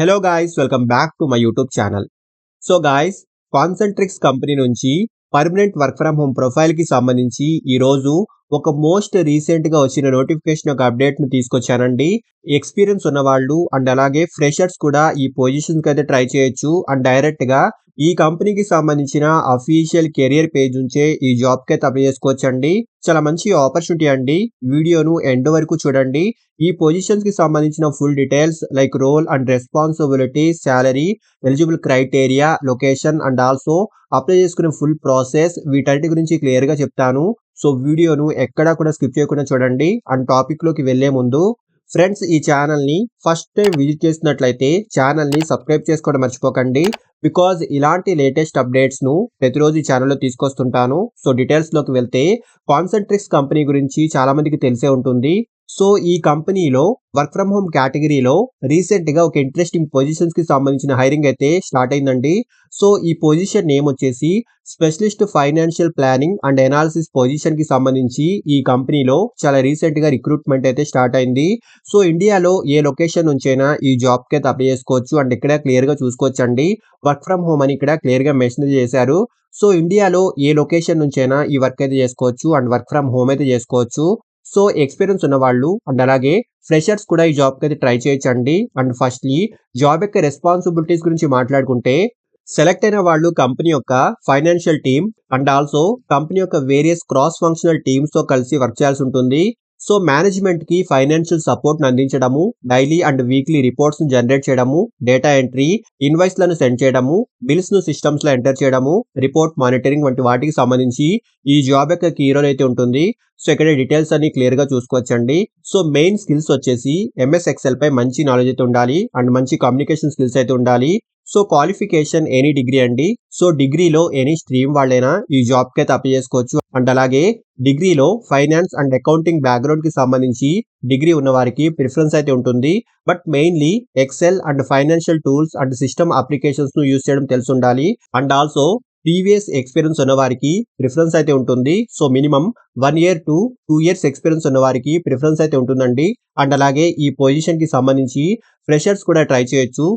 Hello guys, welcome back to my YouTube channel. So guys, Concentrix company నుంచి permanent work from home ప్రొఫైల్కి సంబంధించి ఈరోజు ఒక most రీసెంట్గా వచ్చిన నోటిఫికేషన్ ఒక అప్డేట్ను తీసుకొచ్చానండి. ఎక్స్పీరియన్స్ ఉన్నవాళ్ళు అండ్ అలాగే ఫ్రెషర్స్ కూడా ఈ పొజిషన్కి అయితే ట్రై చేయొచ్చు. అండ్ డైరెక్ట్గా ఈ కంపెనీకి సంబంధించిన అఫీషియల్ కెరియర్ పేజ్ నుంచే ఈ జాబ్కి అయితే అప్లై చేసుకోవచ్చండి. చాలా మంచి ఆపర్చునిటీ అండి. వీడియోను ఎండ్ వరకు చూడండి. ఈ పొజిషన్స్ కి సంబంధించిన full details like role and responsibility, salary, eligible criteria, location and also apply చేసుకునే ఫుల్ ప్రాసెస్ వీటన్నిటి గురించి క్లియర్ గా చెప్తాను. సో వీడియోను ఎక్కడా కూడా స్కిప్ చేయకుండా చూడండి. అండ్ టాపిక్ లోకి వెళ్లే ముందు ఫ్రెండ్స్, ఈ ఛానల్ ని ఫస్ట్ టైం విజిట్ చేసినట్లయితే ఛానల్ ని సబ్స్క్రైబ్ చేసుకోవడం మర్చిపోకండి. బికాజ్ ఇలాంటి లేటెస్ట్ అప్డేట్స్ ను ప్రతిరోజు ఈ ఛానల్లో తీసుకొస్తుంటాను. సో డీటెయిల్స్ లోకి వెళ్తే కాన్సెంట్రిక్స్ కంపెనీ గురించి చాలా మందికి తెలిసే ఉంటుంది. సో ఈ కంపెనీలో వర్క్ ఫ్రమ్ హోమ్ కేటగిరీలో రీసెంట్ గా ఒక ఇంట్రెస్టింగ్ పొజిషన్స్ కి సంబంధించిన హైరింగ్ అయితే స్టార్ట్ అయిందండి. సో ఈ పొజిషన్ నేమ్ వచ్చేసి specialist financial planning and analysis position కి సంబంధించి ఈ కంపెనీలో చాలా రీసెంట్ గా రిక్రూట్మెంట్ అయితే స్టార్ట్ అయింది. సో ఇండియాలో ఏ లొకేషన్ నుంచైనా ఈ జాబ్ కి అయితే అప్లై చేసుకోవచ్చు. అండ్ ఇక్కడ క్లియర్ గా చూసుకోవచ్చు అండి, వర్క్ ఫ్రమ్ హోమ్ అని ఇక్కడ క్లియర్ గా మెన్షన్ చేశారు. సో ఇండియాలో ఏ లొకేషన్ నుంచైనా ఈ వర్క్ అయితే చేసుకోవచ్చు అండ్ వర్క్ ఫ్రమ్ హోమ్ అయితే చేసుకోవచ్చు. సో ఎక్స్పీరియన్స్ ఉన్న వాళ్ళు అండ్ అలాగే ఫ్రెషర్స్ కూడా ఈ జాబ్కి అయితే ట్రై చేయొచ్చండి. అండ్ ఫస్ట్లీ జాబ్ యొక్క రెస్పాన్సిబిలిటీస్ గురించి మాట్లాడుకుంటే, సెలెక్ట్ అయిన వాళ్ళు కంపెనీ యొక్క financial team and also company యొక్క వేరియస్ క్రాస్ ఫంక్షనల్ టీమ్స్ తో కలిసి వర్క్ చేయాల్సి ఉంటుంది. సో మేనేజ్మెంట్ కి ఫైనాన్షియల్ సపోర్ట్ అందించడము, డైలీ అండ్ వీక్లీ రిపోర్ట్స్ ను జనరేట్ చేయడము, డేటా ఎంట్రీ, ఇన్వాయిస్ లను సెండ్ చేయడము, బిల్స్ ను సిస్టమ్స్ లో ఎంటర్ చేయడము, రిపోర్ట్ మానిటరింగ్ వంటి వాటికి సంబంధించి ఈ జాబ్ యొక్క కీ రోల్ అయితే ఉంటుంది. సో ఇక్కడ డీటెయిల్స్ అన్ని క్లియర్ గా చూసుకోవచ్చండి. సో మెయిన్ స్కిల్స్ వచ్చేసి ఎంఎస్ ఎక్సెల్ పై మంచి నాలెడ్జ్ అయితే ఉండాలి అండ్ మంచి కమ్యూనికేషన్ స్కిల్స్ అయితే ఉండాలి. సో క్వాలిఫికేషన్ ఎనీ డిగ్రీ అండి. సో డిగ్రీలో ఎనీ స్ట్రీమ్ వాళ్ళైనా ఈ జాబ్ కి అయితే అప్లై చేసుకోవచ్చు. అండ్ అలాగే డిగ్రీలో ఫైనాన్స్ అండ్ అకౌంటింగ్ బ్యాక్గ్రౌండ్ కి సంబంధించి డిగ్రీ ఉన్న వారికి ప్రిఫరెన్స్ అయితే ఉంటుంది. But mainly Excel and financial tools and system applications ను యూస్ చేయడం తెలిసి ఉండాలి. అండ్ ఆల్సో ప్రీవియస్ ఎక్స్పీరియన్స్ ఉన్న వారికి ప్రిఫరెన్స్ అయితే ఉంటుంది. So minimum 1 year to 2 years experience ఉన్న వారికి ప్రిఫరెన్స్ అయితే ఉంటుందండి. అండ్ అలాగే ఈ పొజిషన్ కి సంబంధించి ఫ్రెషర్స్ కూడా ట్రై చేయొచ్చు.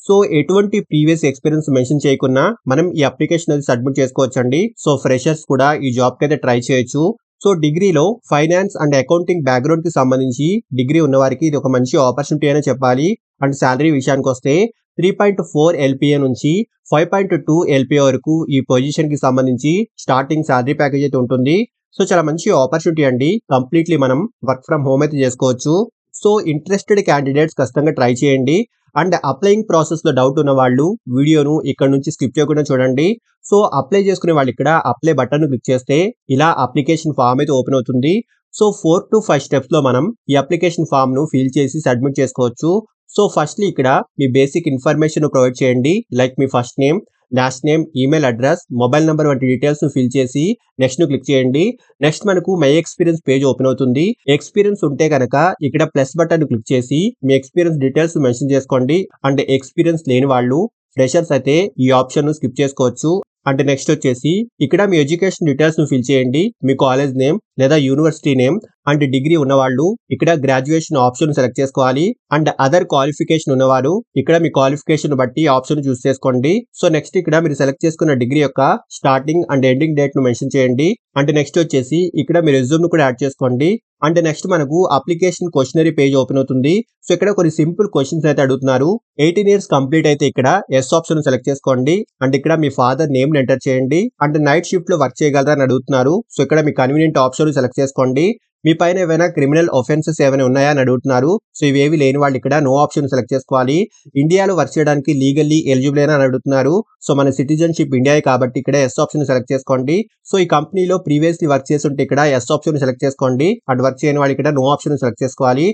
సో ఎటువంటి ప్రీవియస్ ఎక్స్పీరియన్స్ మెన్షన్ చేయకుండా మనం ఈ అప్లికేషన్ అనేది సబ్మిట్ చేసుకోవచ్చండి. సో ఫ్రెషర్స్ కూడా ఈ జాబ్ కి అయితే ట్రై చేయొచ్చు. సో డిగ్రీలో ఫైనాన్స్ అండ్ అకౌంటింగ్ బ్యాక్గ్రౌండ్ కి సంబంధించి డిగ్రీ ఉన్న వారికి ఇది ఒక మంచి ఆపర్చునిటీ అనే చెప్పాలి. అండ్ శాలరీ విషయానికి వస్తే 3.4 LPA నుంచి 5.2 LPA వరకు ఈ పొజిషన్ కి సంబంధించి స్టార్టింగ్ శాలరీ ప్యాకేజ్ అయితే ఉంటుంది. సో చాలా మంచి ఆపర్చునిటీ అండి. కంప్లీట్లీ మనం వర్క్ ఫ్రమ్ హోమ్ అయితే చేసుకోవచ్చు. సో ఇంట్రెస్టెడ్ క్యాండిడేట్స్ ఖచ్చితంగా ట్రై చేయండి. అండ్ అప్లయింగ్ ప్రాసెస్ లో డౌట్ ఉన్న వాళ్ళు వీడియోను ఇక్కడ నుంచి స్కిప్ చేయకుండా చూడండి. సో అప్లై చేసుకునే వాళ్ళు ఇక్కడ అప్లై బటన్ క్లిక్ చేస్తే ఇలా అప్లికేషన్ ఫామ్ అయితే ఓపెన్ అవుతుంది. సో 4 to 5 స్టెప్స్ లో మనం ఈ అప్లికేషన్ ఫామ్ ను ఫిల్ చేసి సబ్మిట్ చేసుకోవచ్చు. సో ఫస్ట్లీ ఇక్కడ మీ బేసిక్ ఇన్ఫర్మేషన్ ప్రొవైడ్ చేయండి. లైక్ మీ first name, last name, email address, mobile number వంటి డీటెయిల్స్ ను ఫిల్ చేసి నెక్స్ట్ ను క్లిక్ చేయండి. నెక్స్ట్ మనకు మై ఎక్స్పీరియన్స్ పేజ్ ఓపెన్ అవుతుంది. ఎక్స్పీరియన్స్ ఉంటే కనుక ఇక్కడ ప్లస్ బటన్ క్లిక్ చేసి మీ ఎక్స్పీరియన్స్ డీటెయిల్స్ మెన్షన్ చేసుకోండి. అండ్ ఎక్స్పీరియన్స్ లేని వాళ్ళు ఫ్రెషర్స్ అయితే ఈ ఆప్షన్ ను స్కిప్ చేసుకోవచ్చు. అంటే నెక్స్ట్ వచ్చేసి ఇక్కడ మీ ఎడ్యుకేషన్ డీటెయిల్స్ ను ఫిల్ చేయండి. మీ కాలేజ్ నేమ్ లేదా యూనివర్సిటీ నేమ్ అండ్ డిగ్రీ ఉన్నవాళ్ళు ఇక్కడ గ్రాడ్యుయేషన్ ఆప్షన్ సెలెక్ట్ చేసుకోవాలి. అండ్ అదర్ క్వాలిఫికేషన్ ఉన్నవారు ఇక్కడ మీ క్వాలిఫికేషన్ బట్టి ఆప్షన్ చూస్ చేసుకోండి. సో నెక్స్ట్ ఇక్కడ మీరు సెలెక్ట్ చేసుకున్న డిగ్రీ యొక్క స్టార్టింగ్ అండ్ ఎండింగ్ డేట్ ను మెన్షన్ చేయండి. అంటే నెక్స్ట్ వచ్చేసి ఇక్కడ మీ రెజ్యూమ్ ను కూడా యాడ్ చేసుకోండి. అంటే నెక్స్ట్ మనకు అప్లికేషన్ క్వశ్చనరీ పేజ్ ఓపెన్ అవుతుంది. సో ఇక్కడ కొన్ని సింపుల్ క్వశ్చన్స్ అయితే అడుగుతున్నారు. 18 years కంప్లీట్ అయితే ఇక్కడ ఎస్ ఆప్షన్ సెలెక్ట్ చేసుకోండి. అండ్ ఇక్కడ మీ ఫాదర్ నేమ్ ఎంటర్ చేయండి. అండ్ నైట్ షిఫ్ట్ లో వర్క్ చేయగలరా అని అడుగుతున్నారు. సో ఇక్కడ మీ కన్వీనియంట్ ఆప్షన్ సెలెక్ట్ చేసుకోండి. మీ పైన ఏవైనా క్రిమినల్ ఒఫెన్సెస్ ఏమైనా ఉన్నాయా అని అడుగుతున్నారు. సో ఇవేవి లేని వాళ్ళు ఇక్కడ నో ఆప్షన్ సెలెక్ట్ చేసుకోవాలి. ఇండియాలో వర్క్ చేయడానికి లీగల్లీ ఎలిజిబుల్ అయినా అని అడుగుతున్నారు. సో మన సిటిజన్షిప్ ఇండియా కాబట్టి ఇక్కడ ఎస్ ఆప్షన్ సెలెక్ట్ చేసుకోండి. సో ఈ కంపెనీలో ప్రీవియస్లీ వర్క్ చేసి ఉంటే ఇక్కడ ఎస్ ఆప్షన్ సెలెక్ట్ చేసుకోండి. అండ్ వర్క్ చేయని వాళ్ళు ఇక్కడ నో ఆప్షన్ సెలెక్ట్ చేసుకోవాలి.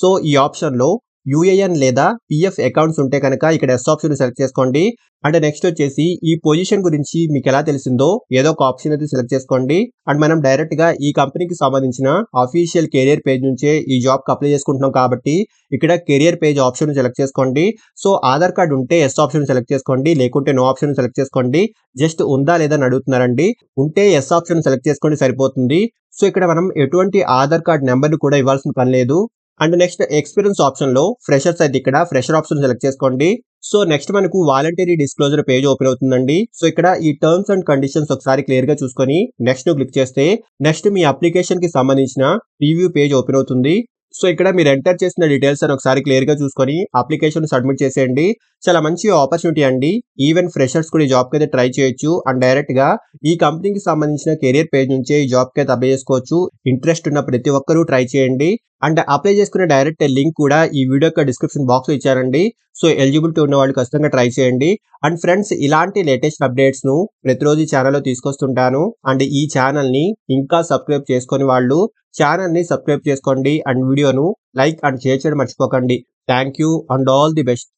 సో ఈ ఆప్షన్ లో యూఏఎన్ లేదా పిఎఫ్ అకౌంట్స్ ఉంటే కనుక ఇక్కడ ఎస్ ఆప్షన్ సెలెక్ట్ చేసుకోండి. అండ్ నెక్స్ట్ వచ్చేసి ఈ పొజిషన్ గురించి మీకు ఎలా తెలిసిందో ఏదో ఒక ఆప్షన్ అయితే సెలెక్ట్ చేసుకోండి. అండ్ మనం డైరెక్ట్ గా ఈ కంపెనీకి సంబంధించిన అఫీషియల్ కెరియర్ పేజ్ నుంచే ఈ జాబ్ కి అప్లై చేసుకుంటున్నాం కాబట్టి ఇక్కడ కెరియర్ పేజ్ ఆప్షన్ సెలెక్ట్ చేసుకోండి. సో ఆధార్ కార్డ్ ఉంటే ఎస్ ఆప్షన్ సెలెక్ట్ చేసుకోండి, లేకుంటే నో ఆప్షన్ సెలెక్ట్ చేసుకోండి. జస్ట్ ఉందా లేదా అని అడుగుతున్నారండి. ఉంటే ఎస్ ఆప్షన్ సెలెక్ట్ చేసుకోండి సరిపోతుంది. సో ఇక్కడ మనం ఎటువంటి ఆధార్ కార్డ్ నెంబర్ ని కూడా ఇవ్వాల్సిన పని లేదు. అండ్ నెక్స్ట్ ఎక్స్పీరియన్స్ ఆప్షన్‌లో ఫ్రెషర్స్ అయితే ఇక్కడ ఫ్రెషర్ ఆప్షన్ సెలెక్ట్ చేసుకోండి. సో నెక్స్ట్ మనకు వాలంటరీ డిస్క్లోజర్ పేజ్ ఓపెన్ అవుతుందండి. సో ఇక్కడ ఈ టర్మ్స్ అండ్ కండిషన్స్ ఒకసారి క్లియర్‌గా చూసుకొని నెక్స్ట్ క్లిక్ చేస్తే నెక్స్ట్ మీ అప్లికేషన్‌కి సంబంధించిన ప్రివ్యూ పేజ్ ఓపెన్ అవుతుంది. సో ఇక్కడ మీరు ఎంటర్ చేసిన డీటెయిల్స్ అని ఒకసారి క్లియర్‌గా చూసుకొని అప్లికేషన్ సబ్మిట్ చేసేయండి. చాలా మంచి ఆపర్చునిటీ అండి. ఈవెన్ ఫ్రెషర్స్ కూడా ఈ జాబ్‌కి అయితే ట్రై చేయొచ్చు. అండ్ డైరెక్ట్‌గా ఈ కంపెనీకి సంబంధించిన కెరియర్ పేజ్ నుంచే ఈ జాబ్‌కి అయితే అప్లై చేసుకోవచ్చు. ఇంట్రెస్ట్ ఉన్న ప్రతి ఒక్కరూ ట్రై చేయండి. అండ్ అప్లై చేసుకునే డైరెక్ట్ లింక్ కూడా ఈ వీడియో యొక్క డిస్క్రిప్షన్ బాక్స్‌లో ఇచ్చారండి. సో ఎలిజిబిలిటీ ఉన్న వాళ్ళు ఖచ్చితంగా ట్రై చేయండి. అండ్ ఫ్రెండ్స్ ఇలాంటి లేటెస్ట్ అప్డేట్స్‌ను ప్రతిరోజు ఈ ఛానెల్‌లో తీసుకొస్తుంటాను. అండ్ ఈ ఛానెల్‌ని ఇంకా సబ్స్క్రైబ్ చేసుకొని వాళ్ళు ఛానెల్‌ని సబ్స్క్రైబ్ చేసుకోండి. అండ్ వీడియోను లైక్ అండ్ షేర్ చేయడం మర్చిపోకండి. Thank you and all the best.